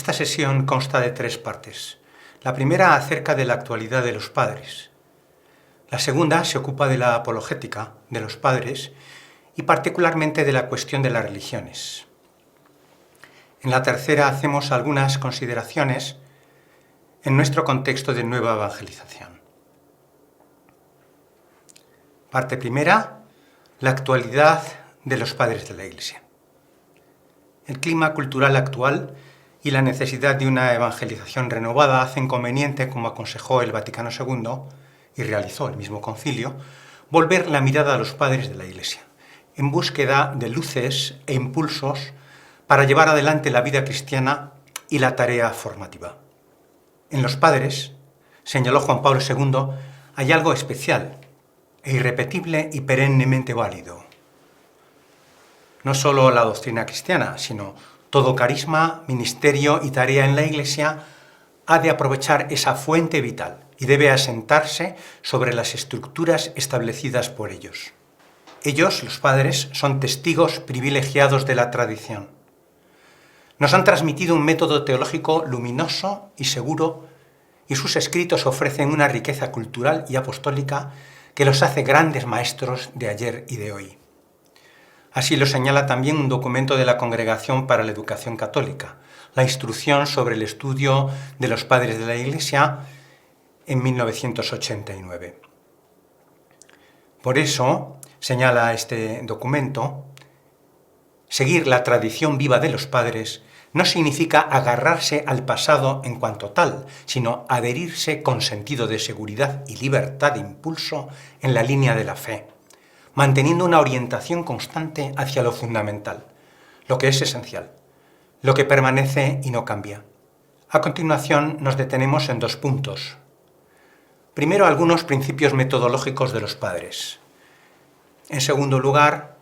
Esta sesión consta de 3 partes. La primera acerca de la actualidad de los padres. La segunda se ocupa de la apologética de los padres y particularmente de la cuestión de las religiones. En la tercera hacemos algunas consideraciones en nuestro contexto de nueva evangelización. Parte primera, la actualidad de los padres de la Iglesia. El clima cultural actual y la necesidad de una evangelización renovada hacen conveniente, como aconsejó el Vaticano II y realizó el mismo concilio, volver la mirada a los padres de la Iglesia, en búsqueda de luces e impulsos para llevar adelante la vida cristiana y la tarea formativa. En los padres, señaló Juan Pablo II, hay algo especial e irrepetible y perennemente válido. No solo la doctrina cristiana, sino todo carisma, ministerio y tarea en la Iglesia ha de aprovechar esa fuente vital y debe asentarse sobre las estructuras establecidas por ellos. Ellos, los padres, son testigos privilegiados de la tradición. Nos han transmitido un método teológico luminoso y seguro, y sus escritos ofrecen una riqueza cultural y apostólica que los hace grandes maestros de ayer y de hoy. Así lo señala también un documento de la Congregación para la Educación Católica, la Instrucción sobre el Estudio de los Padres de la Iglesia, en 1989. Por eso, señala este documento, seguir la tradición viva de los padres no significa agarrarse al pasado en cuanto tal, sino adherirse con sentido de seguridad y libertad de impulso en la línea de la fe, manteniendo una orientación constante hacia lo fundamental, lo que es esencial, lo que permanece y no cambia. A continuación nos detenemos en 2 puntos. Primero, algunos principios metodológicos de los padres. En segundo lugar,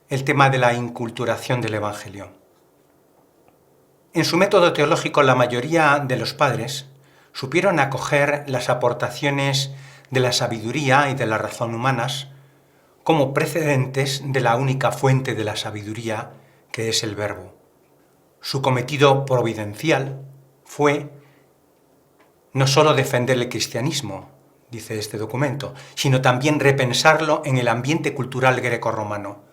el tema de la inculturación del Evangelio. En su método teológico, la mayoría de los padres supieron acoger las aportaciones de la sabiduría y de la razón humanas como precedentes de la única fuente de la sabiduría, que es el Verbo. Su cometido providencial fue no solo defender el cristianismo, dice este documento, sino también repensarlo en el ambiente cultural grecorromano,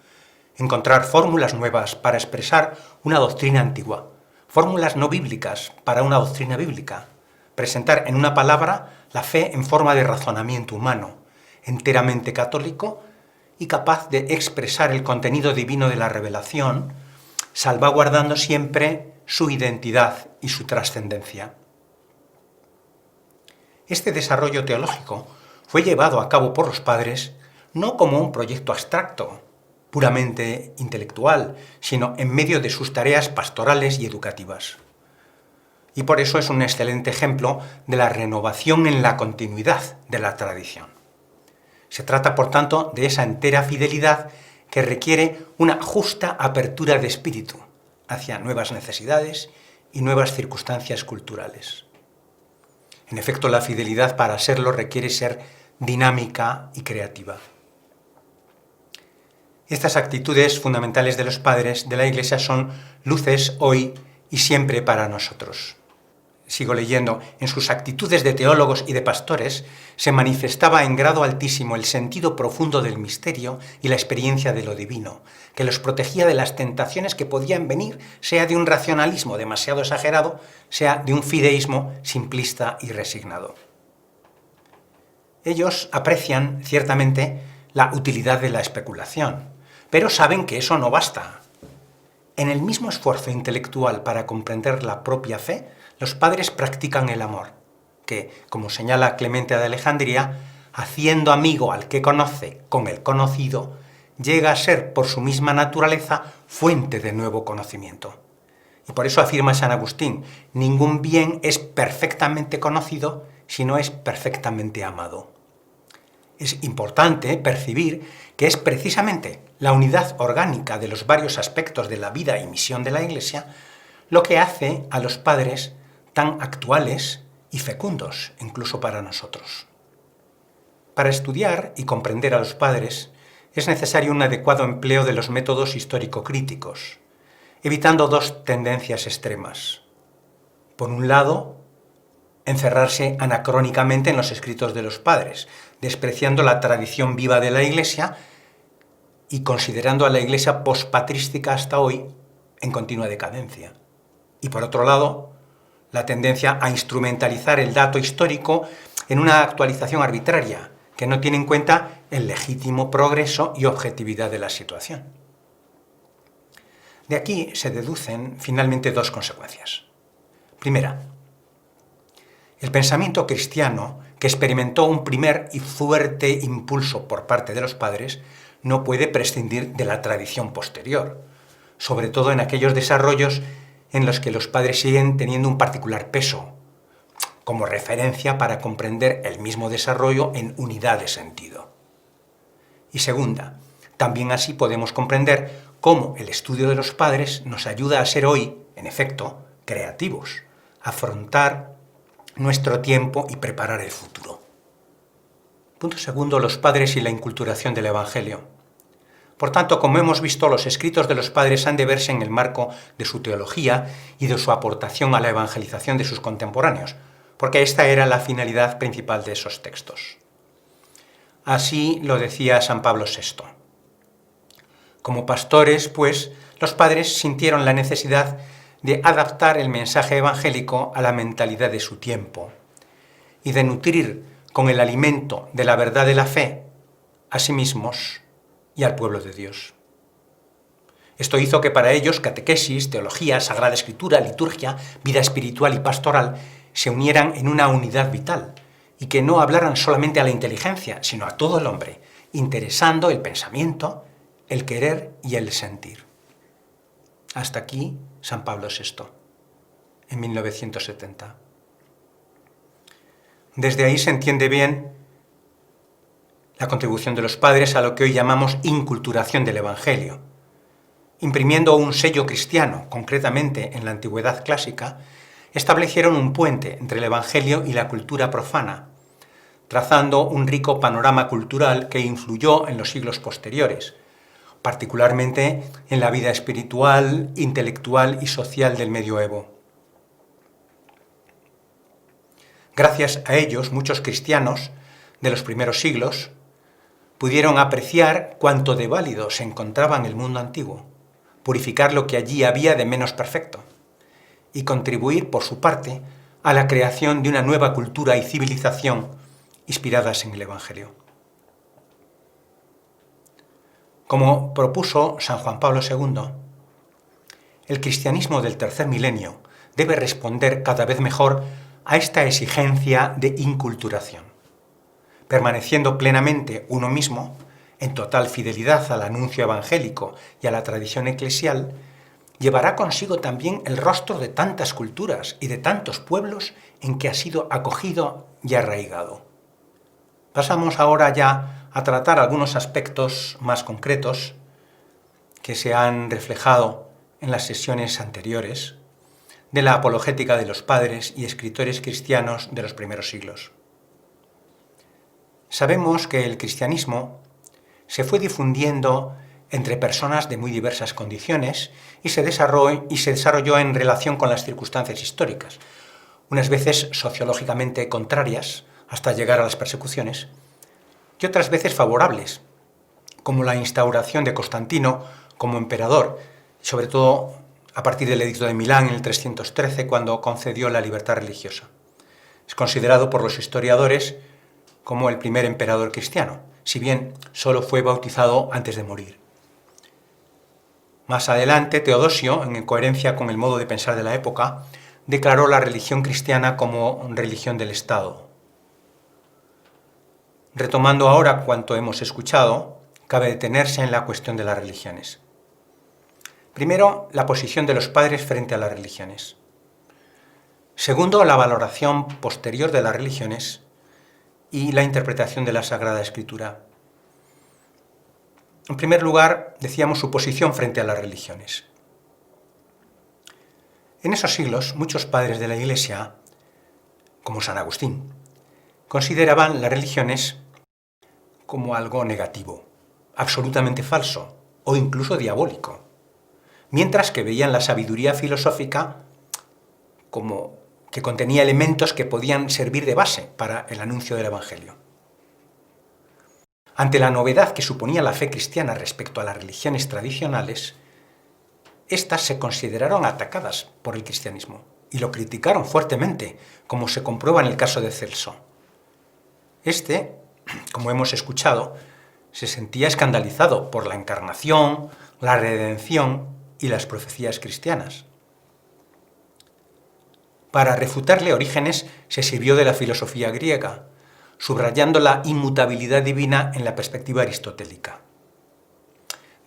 encontrar fórmulas nuevas para expresar una doctrina antigua, fórmulas no bíblicas para una doctrina bíblica, presentar en una palabra la fe en forma de razonamiento humano, enteramente católico y capaz de expresar el contenido divino de la revelación, salvaguardando siempre su identidad y su trascendencia. Este desarrollo teológico fue llevado a cabo por los padres no como un proyecto abstracto, puramente intelectual, sino en medio de sus tareas pastorales y educativas. Y por eso es un excelente ejemplo de la renovación en la continuidad de la tradición. Se trata, por tanto, de esa entera fidelidad que requiere una justa apertura de espíritu hacia nuevas necesidades y nuevas circunstancias culturales. En efecto, la fidelidad para serlo requiere ser dinámica y creativa. Estas actitudes fundamentales de los padres de la Iglesia son luces hoy y siempre para nosotros. Sigo leyendo, en sus actitudes de teólogos y de pastores se manifestaba en grado altísimo el sentido profundo del misterio y la experiencia de lo divino, que los protegía de las tentaciones que podían venir, sea de un racionalismo demasiado exagerado, sea de un fideísmo simplista y resignado. Ellos aprecian, ciertamente, la utilidad de la especulación, pero saben que eso no basta. En el mismo esfuerzo intelectual para comprender la propia fe, los padres practican el amor, que, como señala Clemente de Alejandría, haciendo amigo al que conoce con el conocido, llega a ser por su misma naturaleza fuente de nuevo conocimiento. Y por eso afirma San Agustín, ningún bien es perfectamente conocido si no es perfectamente amado. Es importante percibir que es precisamente la unidad orgánica de los varios aspectos de la vida y misión de la Iglesia lo que hace a los padres tan actuales y fecundos, incluso para nosotros. Para estudiar y comprender a los padres es necesario un adecuado empleo de los métodos histórico-críticos, evitando 2 tendencias extremas. Por un lado, encerrarse anacrónicamente en los escritos de los padres, despreciando la tradición viva de la Iglesia y considerando a la Iglesia pospatrística hasta hoy en continua decadencia. Y por otro lado, la tendencia a instrumentalizar el dato histórico en una actualización arbitraria, que no tiene en cuenta el legítimo progreso y objetividad de la situación. De aquí se deducen finalmente dos consecuencias. Primera, el pensamiento cristiano, que experimentó un primer y fuerte impulso por parte de los padres, no puede prescindir de la tradición posterior, sobre todo en aquellos desarrollos en los que los padres siguen teniendo un particular peso, como referencia para comprender el mismo desarrollo en unidad de sentido. Y segunda, también así podemos comprender cómo el estudio de los padres nos ayuda a ser hoy, en efecto, creativos, afrontar nuestro tiempo y preparar el futuro. Punto segundo, los padres y la inculturación del Evangelio. Por tanto, como hemos visto, los escritos de los padres han de verse en el marco de su teología y de su aportación a la evangelización de sus contemporáneos, porque esta era la finalidad principal de esos textos. Así lo decía San Pablo VI. Como pastores, pues, los padres sintieron la necesidad de adaptar el mensaje evangélico a la mentalidad de su tiempo y de nutrir con el alimento de la verdad de la fe a sí mismos y al pueblo de Dios. Esto hizo que para ellos catequesis, teología, sagrada escritura, liturgia, vida espiritual y pastoral se unieran en una unidad vital y que no hablaran solamente a la inteligencia, sino a todo el hombre, interesando el pensamiento, el querer y el sentir. Hasta aquí San Pablo VI, en 1970. Desde ahí se entiende bien la contribución de los padres a lo que hoy llamamos inculturación del Evangelio, imprimiendo un sello cristiano, concretamente en la antigüedad clásica, establecieron un puente entre el Evangelio y la cultura profana, trazando un rico panorama cultural que influyó en los siglos posteriores, particularmente en la vida espiritual, intelectual y social del medioevo. Gracias a ellos, muchos cristianos de los primeros siglos pudieron apreciar cuánto de válido se encontraba en el mundo antiguo, purificar lo que allí había de menos perfecto y contribuir, por su parte, a la creación de una nueva cultura y civilización inspiradas en el Evangelio. Como propuso San Juan Pablo II, el cristianismo del tercer milenio debe responder cada vez mejor a esta exigencia de inculturación, permaneciendo plenamente uno mismo, en total fidelidad al anuncio evangélico y a la tradición eclesial, llevará consigo también el rostro de tantas culturas y de tantos pueblos en que ha sido acogido y arraigado. Pasamos ahora ya a tratar algunos aspectos más concretos que se han reflejado en las sesiones anteriores de la apologética de los padres y escritores cristianos de los primeros siglos. Sabemos que el cristianismo se fue difundiendo entre personas de muy diversas condiciones y se desarrolló en relación con las circunstancias históricas, unas veces sociológicamente contrarias hasta llegar a las persecuciones, y otras veces favorables, como la instauración de Constantino como emperador, sobre todo a partir del Edicto de Milán en el 313, cuando concedió la libertad religiosa. Es considerado por los historiadores como el primer emperador cristiano, si bien solo fue bautizado antes de morir. Más adelante, Teodosio, en coherencia con el modo de pensar de la época, declaró la religión cristiana como religión del Estado. Retomando ahora cuanto hemos escuchado, cabe detenerse en la cuestión de las religiones. Primero, la posición de los padres frente a las religiones. Segundo, la valoración posterior de las religiones y la interpretación de la Sagrada Escritura. En primer lugar, decíamos su posición frente a las religiones. En esos siglos, muchos padres de la Iglesia, como San Agustín, consideraban las religiones como algo negativo, absolutamente falso o incluso diabólico, mientras que veían la sabiduría filosófica como que contenía elementos que podían servir de base para el anuncio del Evangelio. Ante la novedad que suponía la fe cristiana respecto a las religiones tradicionales, éstas se consideraron atacadas por el cristianismo y lo criticaron fuertemente, como se comprueba en el caso de Celso. Este, como hemos escuchado, se sentía escandalizado por la encarnación, la redención y las profecías cristianas. Para refutarle, Orígenes se sirvió de la filosofía griega, subrayando la inmutabilidad divina en la perspectiva aristotélica.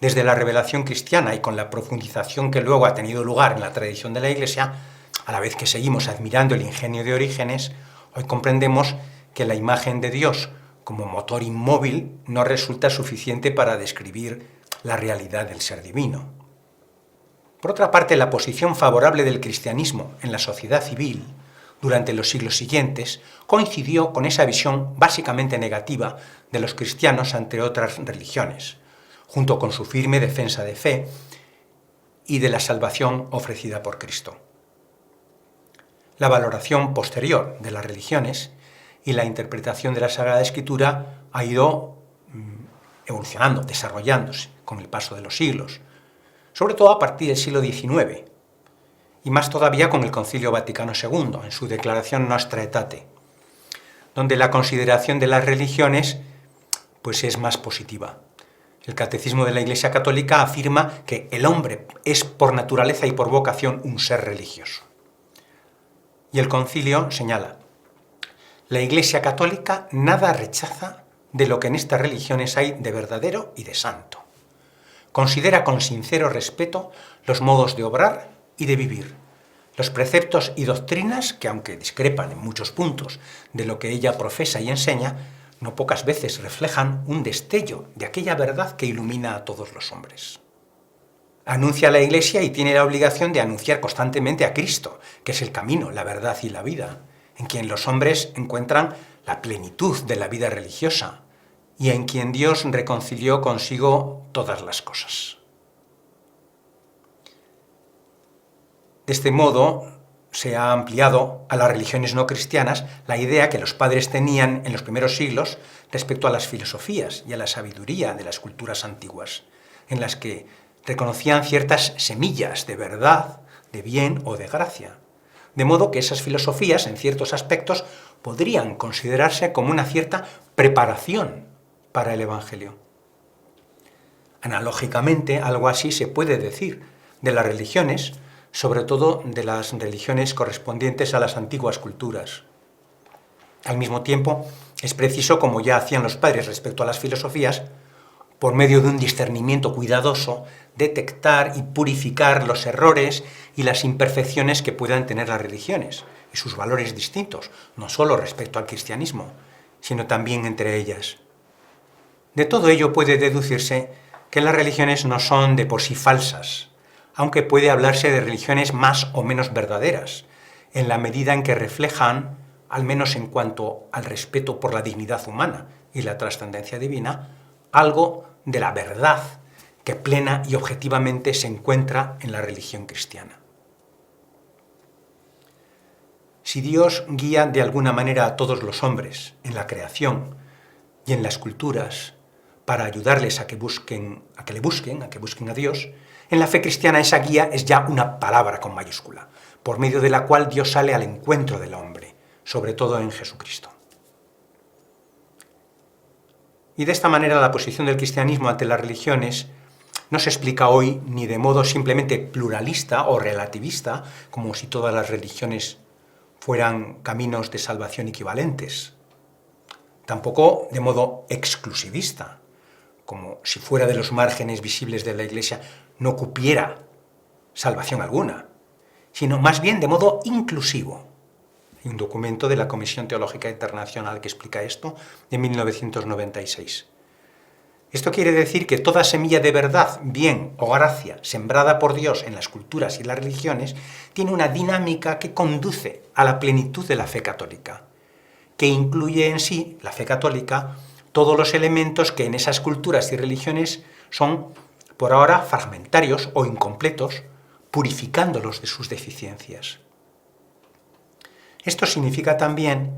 Desde la revelación cristiana y con la profundización que luego ha tenido lugar en la tradición de la Iglesia, a la vez que seguimos admirando el ingenio de Orígenes, hoy comprendemos que la imagen de Dios como motor inmóvil no resulta suficiente para describir la realidad del ser divino. Por otra parte, la posición favorable del cristianismo en la sociedad civil durante los siglos siguientes coincidió con esa visión básicamente negativa de los cristianos ante otras religiones, junto con su firme defensa de fe y de la salvación ofrecida por Cristo. La valoración posterior de las religiones y la interpretación de la Sagrada Escritura ha ido evolucionando, desarrollándose con el paso de los siglos, sobre todo a partir del siglo XIX, y más todavía con el Concilio Vaticano II, en su declaración Nostra Aetate, donde la consideración de las religiones pues es más positiva. El Catecismo de la Iglesia Católica afirma que el hombre es por naturaleza y por vocación un ser religioso. Y el Concilio señala: la Iglesia Católica nada rechaza de lo que en estas religiones hay de verdadero y de santo. Considera con sincero respeto los modos de obrar y de vivir, los preceptos y doctrinas que, aunque discrepan en muchos puntos de lo que ella profesa y enseña, no pocas veces reflejan un destello de aquella verdad que ilumina a todos los hombres. Anuncia a la Iglesia y tiene la obligación de anunciar constantemente a Cristo, que es el camino, la verdad y la vida, en quien los hombres encuentran la plenitud de la vida religiosa y en quien Dios reconcilió consigo todas las cosas. De este modo, se ha ampliado a las religiones no cristianas la idea que los padres tenían en los primeros siglos respecto a las filosofías y a la sabiduría de las culturas antiguas, en las que reconocían ciertas semillas de verdad, de bien o de gracia, de modo que esas filosofías, en ciertos aspectos, podrían considerarse como una cierta preparación para el Evangelio. Analógicamente, algo así se puede decir de las religiones, sobre todo de las religiones correspondientes a las antiguas culturas. Al mismo tiempo, es preciso, como ya hacían los padres respecto a las filosofías, por medio de un discernimiento cuidadoso, detectar y purificar los errores y las imperfecciones que puedan tener las religiones y sus valores distintos, no solo respecto al cristianismo, sino también entre ellas. De todo ello puede deducirse que las religiones no son de por sí falsas, aunque puede hablarse de religiones más o menos verdaderas, en la medida en que reflejan, al menos en cuanto al respeto por la dignidad humana y la trascendencia divina, algo de la verdad que plena y objetivamente se encuentra en la religión cristiana. Si Dios guía de alguna manera a todos los hombres en la creación y en las culturas para ayudarles a que busquen a Dios, en la fe cristiana esa guía es ya una palabra con mayúscula, por medio de la cual Dios sale al encuentro del hombre, sobre todo en Jesucristo. Y de esta manera la posición del cristianismo ante las religiones no se explica hoy ni de modo simplemente pluralista o relativista, como si todas las religiones fueran caminos de salvación equivalentes. Tampoco de modo exclusivista, como si fuera de los márgenes visibles de la Iglesia no cupiera salvación alguna, sino más bien de modo inclusivo. Hay un documento de la Comisión Teológica Internacional que explica esto, de 1996. Esto quiere decir que toda semilla de verdad, bien o gracia, sembrada por Dios en las culturas y las religiones, tiene una dinámica que conduce a la plenitud de la fe católica, que incluye en sí, la fe católica, todos los elementos que en esas culturas y religiones son, por ahora, fragmentarios o incompletos, purificándolos de sus deficiencias. Esto significa también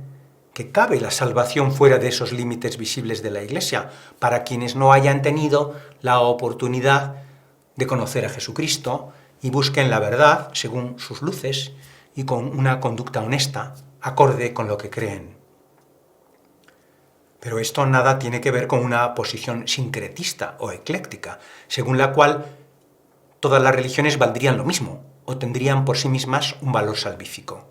que cabe la salvación fuera de esos límites visibles de la Iglesia, para quienes no hayan tenido la oportunidad de conocer a Jesucristo y busquen la verdad según sus luces y con una conducta honesta, acorde con lo que creen. Pero esto nada tiene que ver con una posición sincretista o ecléctica, según la cual todas las religiones valdrían lo mismo o tendrían por sí mismas un valor salvífico.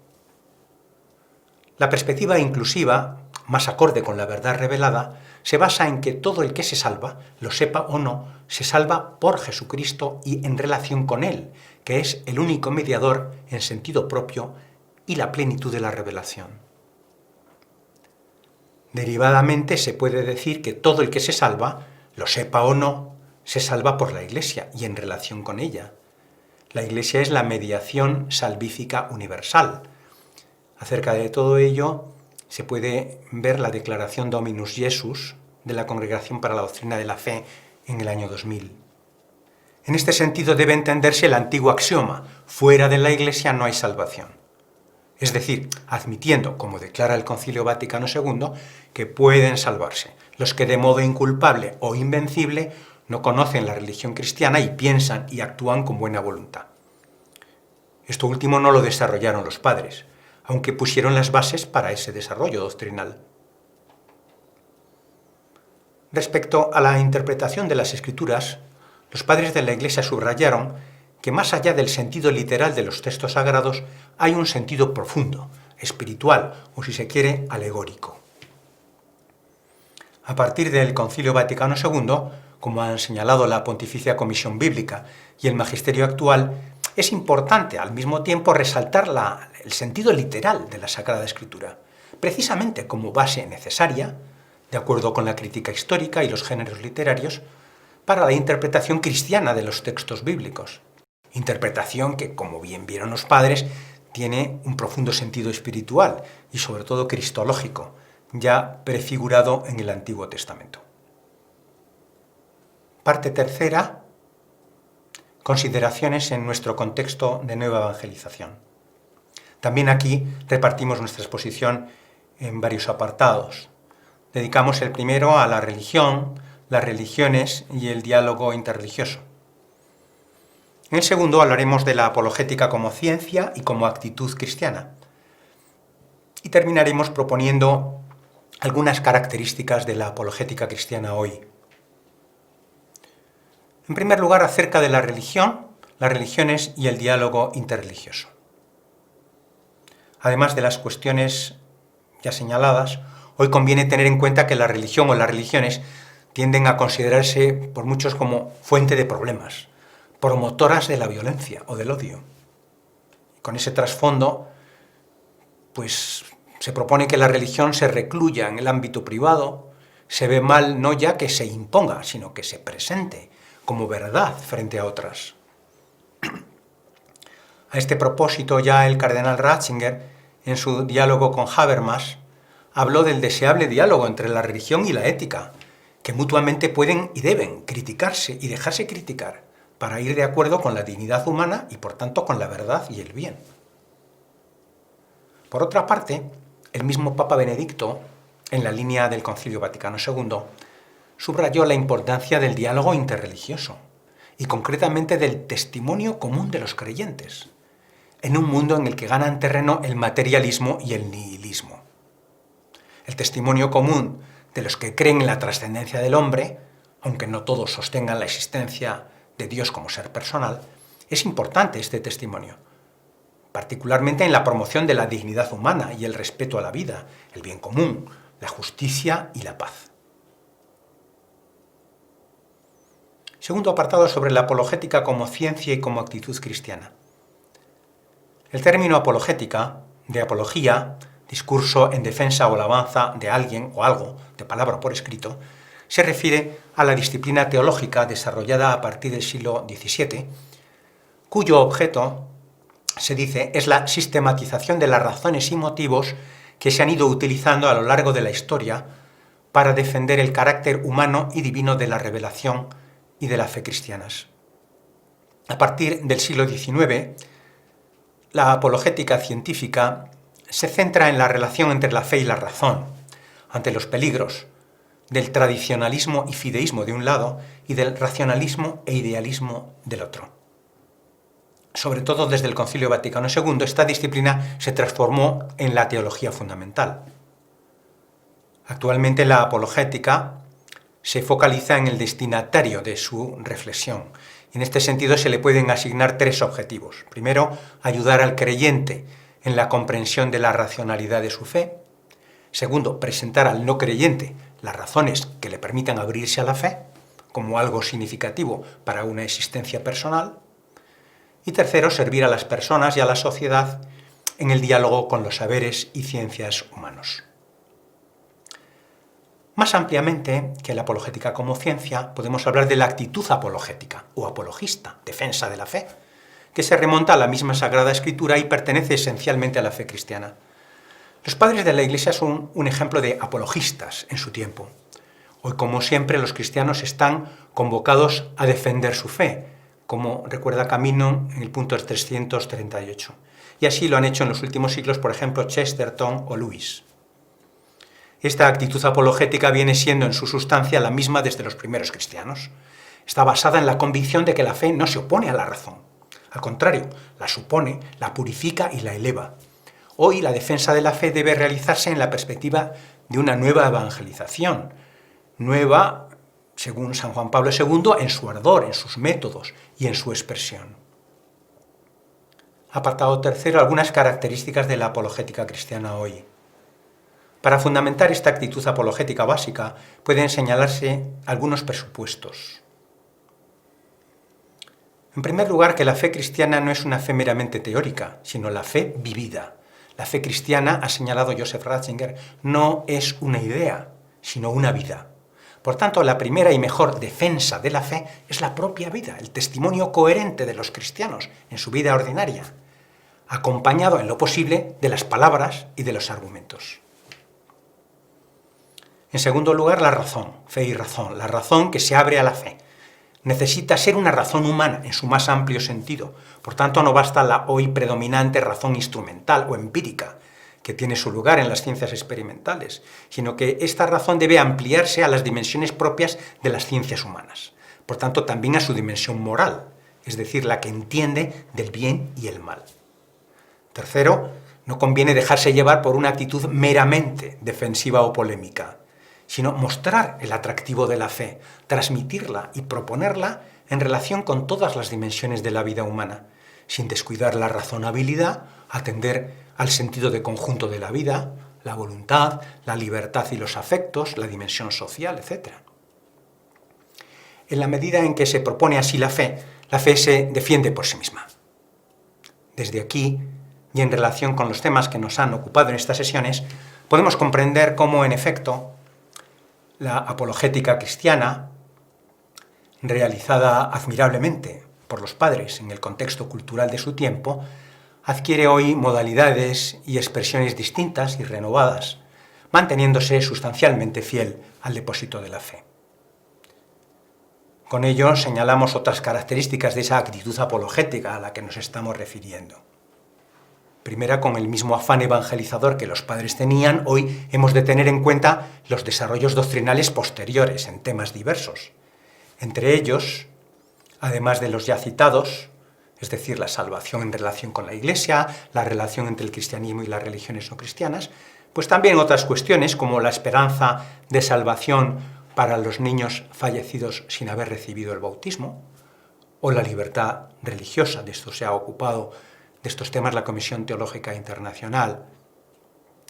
La perspectiva inclusiva, más acorde con la verdad revelada, se basa en que todo el que se salva, lo sepa o no, se salva por Jesucristo y en relación con Él, que es el único mediador en sentido propio y la plenitud de la revelación. Derivadamente se puede decir que todo el que se salva, lo sepa o no, se salva por la Iglesia y en relación con ella. La Iglesia es la mediación salvífica universal. Acerca de todo ello se puede ver la declaración Dominus Jesus de la Congregación para la Doctrina de la Fe en el año 2000. En este sentido debe entenderse el antiguo axioma: fuera de la Iglesia no hay salvación. Es decir, admitiendo, como declara el Concilio Vaticano II, que pueden salvarse los que de modo inculpable o invencible no conocen la religión cristiana y piensan y actúan con buena voluntad. Esto último no lo desarrollaron los padres, aunque pusieron las bases para ese desarrollo doctrinal. Respecto a la interpretación de las Escrituras, los padres de la Iglesia subrayaron que más allá del sentido literal de los textos sagrados hay un sentido profundo, espiritual o, si se quiere, alegórico. A partir del Concilio Vaticano II, como han señalado la Pontificia Comisión Bíblica y el Magisterio actual, es importante al mismo tiempo resaltar el sentido literal de la Sagrada Escritura, precisamente como base necesaria, de acuerdo con la crítica histórica y los géneros literarios, para la interpretación cristiana de los textos bíblicos. Interpretación que, como bien vieron los padres, tiene un profundo sentido espiritual y sobre todo cristológico, ya prefigurado en el Antiguo Testamento. Parte tercera: consideraciones en nuestro contexto de nueva evangelización. También aquí repartimos nuestra exposición en varios apartados. Dedicamos el primero a la religión, las religiones y el diálogo interreligioso. En el segundo hablaremos de la apologética como ciencia y como actitud cristiana. Y terminaremos proponiendo algunas características de la apologética cristiana hoy. En primer lugar, acerca de la religión, las religiones y el diálogo interreligioso. Además de las cuestiones ya señaladas, hoy conviene tener en cuenta que la religión o las religiones tienden a considerarse por muchos como fuente de problemas, promotoras de la violencia o del odio. Con ese trasfondo, pues se propone que la religión se recluya en el ámbito privado, se ve mal no ya que se imponga, sino que se presente como verdad frente a otras. A este propósito, ya el cardenal Ratzinger, en su diálogo con Habermas, habló del deseable diálogo entre la religión y la ética, que mutuamente pueden y deben criticarse y dejarse criticar, para ir de acuerdo con la dignidad humana y por tanto con la verdad y el bien. Por otra parte, el mismo Papa Benedicto, en la línea del Concilio Vaticano II, subrayó la importancia del diálogo interreligioso y concretamente del testimonio común de los creyentes, en un mundo en el que ganan terreno el materialismo y el nihilismo. El testimonio común de los que creen en la trascendencia del hombre, aunque no todos sostengan la existencia de Dios como ser personal, es importante este testimonio, particularmente en la promoción de la dignidad humana y el respeto a la vida, el bien común, la justicia y la paz. Segundo apartado, sobre la apologética como ciencia y como actitud cristiana. El término apologética, de apología, discurso en defensa o alabanza de alguien o algo, de palabra o por escrito, se refiere a la disciplina teológica desarrollada a partir del siglo XVII, cuyo objeto, se dice, es la sistematización de las razones y motivos que se han ido utilizando a lo largo de la historia para defender el carácter humano y divino de la revelación y de la fe cristianas. A partir del siglo XIX, la apologética científica se centra en la relación entre la fe y la razón, ante los peligros del tradicionalismo y fideísmo de un lado y del racionalismo e idealismo del otro. Sobre todo desde el Concilio Vaticano II, esta disciplina se transformó en la teología fundamental. Actualmente la apologética se focaliza en el destinatario de su reflexión. En este sentido se le pueden asignar tres objetivos. Primero, ayudar al creyente en la comprensión de la racionalidad de su fe. Segundo, presentar al no creyente las razones que le permitan abrirse a la fe, como algo significativo para una existencia personal. Y tercero, servir a las personas y a la sociedad en el diálogo con los saberes y ciencias humanos. Más ampliamente que la apologética como ciencia, podemos hablar de la actitud apologética o apologista, defensa de la fe, que se remonta a la misma Sagrada Escritura y pertenece esencialmente a la fe cristiana. Los padres de la Iglesia son un ejemplo de apologistas en su tiempo. Hoy, como siempre, los cristianos están convocados a defender su fe, como recuerda Camino en el punto 338. Y así lo han hecho en los últimos siglos, por ejemplo, Chesterton o Lewis. Esta actitud apologética viene siendo en su sustancia la misma desde los primeros cristianos. Está basada en la convicción de que la fe no se opone a la razón. Al contrario, la supone, la purifica y la eleva. Hoy la defensa de la fe debe realizarse en la perspectiva de una nueva evangelización. Nueva, según San Juan Pablo II, en su ardor, en sus métodos y en su expresión. Apartado tercero, algunas características de la apologética cristiana hoy. Para fundamentar esta actitud apologética básica pueden señalarse algunos presupuestos. En primer lugar, que la fe cristiana no es una fe meramente teórica, sino la fe vivida. La fe cristiana, ha señalado Joseph Ratzinger, no es una idea, sino una vida. Por tanto, la primera y mejor defensa de la fe es la propia vida, el testimonio coherente de los cristianos en su vida ordinaria, acompañado en lo posible de las palabras y de los argumentos. En segundo lugar, la razón, fe y razón, la razón que se abre a la fe. Necesita ser una razón humana en su más amplio sentido. Por tanto, no basta la hoy predominante razón instrumental o empírica, que tiene su lugar en las ciencias experimentales, sino que esta razón debe ampliarse a las dimensiones propias de las ciencias humanas. Por tanto, también a su dimensión moral, es decir, la que entiende del bien y el mal. Tercero, no conviene dejarse llevar por una actitud meramente defensiva o polémica, sino mostrar el atractivo de la fe, transmitirla y proponerla en relación con todas las dimensiones de la vida humana, sin descuidar la razonabilidad, atender al sentido de conjunto de la vida, la voluntad, la libertad y los afectos, la dimensión social, etc. En la medida en que se propone así la fe se defiende por sí misma. Desde aquí, y en relación con los temas que nos han ocupado en estas sesiones, podemos comprender cómo, en efecto, la apologética cristiana, realizada admirablemente por los padres en el contexto cultural de su tiempo, adquiere hoy modalidades y expresiones distintas y renovadas, manteniéndose sustancialmente fiel al depósito de la fe. Con ello señalamos otras características de esa actitud apologética a la que nos estamos refiriendo. Primera, con el mismo afán evangelizador que los padres tenían, hoy hemos de tener en cuenta los desarrollos doctrinales posteriores en temas diversos. Entre ellos, además de los ya citados, es decir, la salvación en relación con la Iglesia, la relación entre el cristianismo y las religiones no cristianas, pues también otras cuestiones como la esperanza de salvación para los niños fallecidos sin haber recibido el bautismo, o la libertad religiosa. De esto se ha ocupado de estos temas la Comisión Teológica Internacional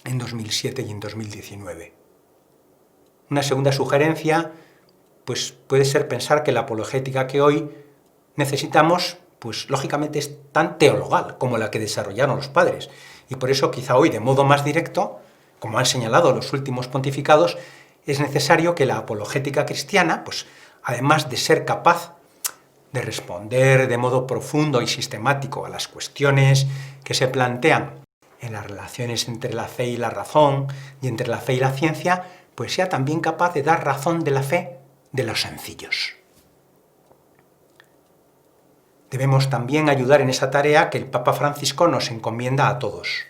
en 2007 y en 2019. Una segunda sugerencia pues puede ser pensar que la apologética que hoy necesitamos, pues lógicamente es tan teologal como la que desarrollaron los padres, y por eso quizá hoy de modo más directo, como han señalado los últimos pontificados, es necesario que la apologética cristiana, pues además de ser capaz de responder de modo profundo y sistemático a las cuestiones que se plantean en las relaciones entre la fe y la razón y entre la fe y la ciencia, pues sea también capaz de dar razón de la fe de los sencillos. Debemos también ayudar en esa tarea que el Papa Francisco nos encomienda a todos.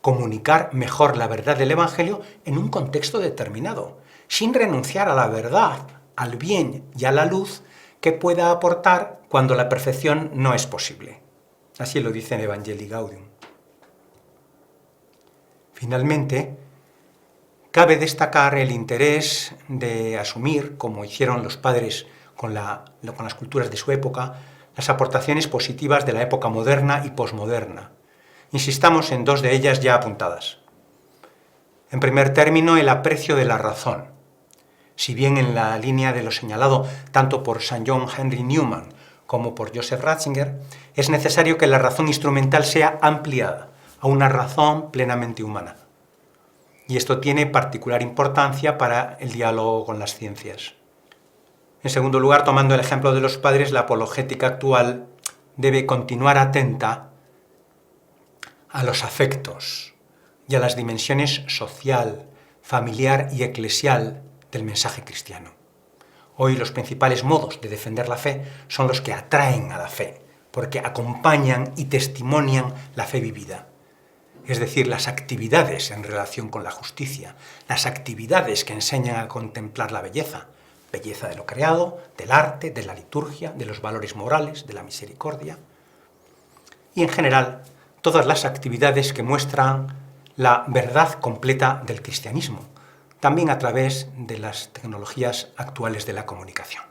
comunicar mejor la verdad del Evangelio en un contexto determinado, sin renunciar a la verdad, al bien y a la luz que pueda aportar cuando la perfección no es posible. Así lo dice en Evangelii Gaudium. Finalmente, cabe destacar el interés de asumir, como hicieron los padres con las culturas de su época, las aportaciones positivas de la época moderna y posmoderna. Insistamos en dos de ellas ya apuntadas. En primer término, el aprecio de la razón. Si bien en la línea de lo señalado tanto por Sir John Henry Newman como por Joseph Ratzinger, es necesario que la razón instrumental sea ampliada a una razón plenamente humana. Y esto tiene particular importancia para el diálogo con las ciencias. En segundo lugar, tomando el ejemplo de los padres, la apologética actual debe continuar atenta a los afectos y a las dimensiones social, familiar y eclesial del mensaje cristiano. Hoy los principales modos de defender la fe son los que atraen a la fe, porque acompañan y testimonian la fe vivida. Es decir, las actividades en relación con la justicia, las actividades que enseñan a contemplar la belleza de lo creado, del arte, de la liturgia, de los valores morales, de la misericordia. Y en general, todas las actividades que muestran la verdad completa del cristianismo, también a través de las tecnologías actuales de la comunicación.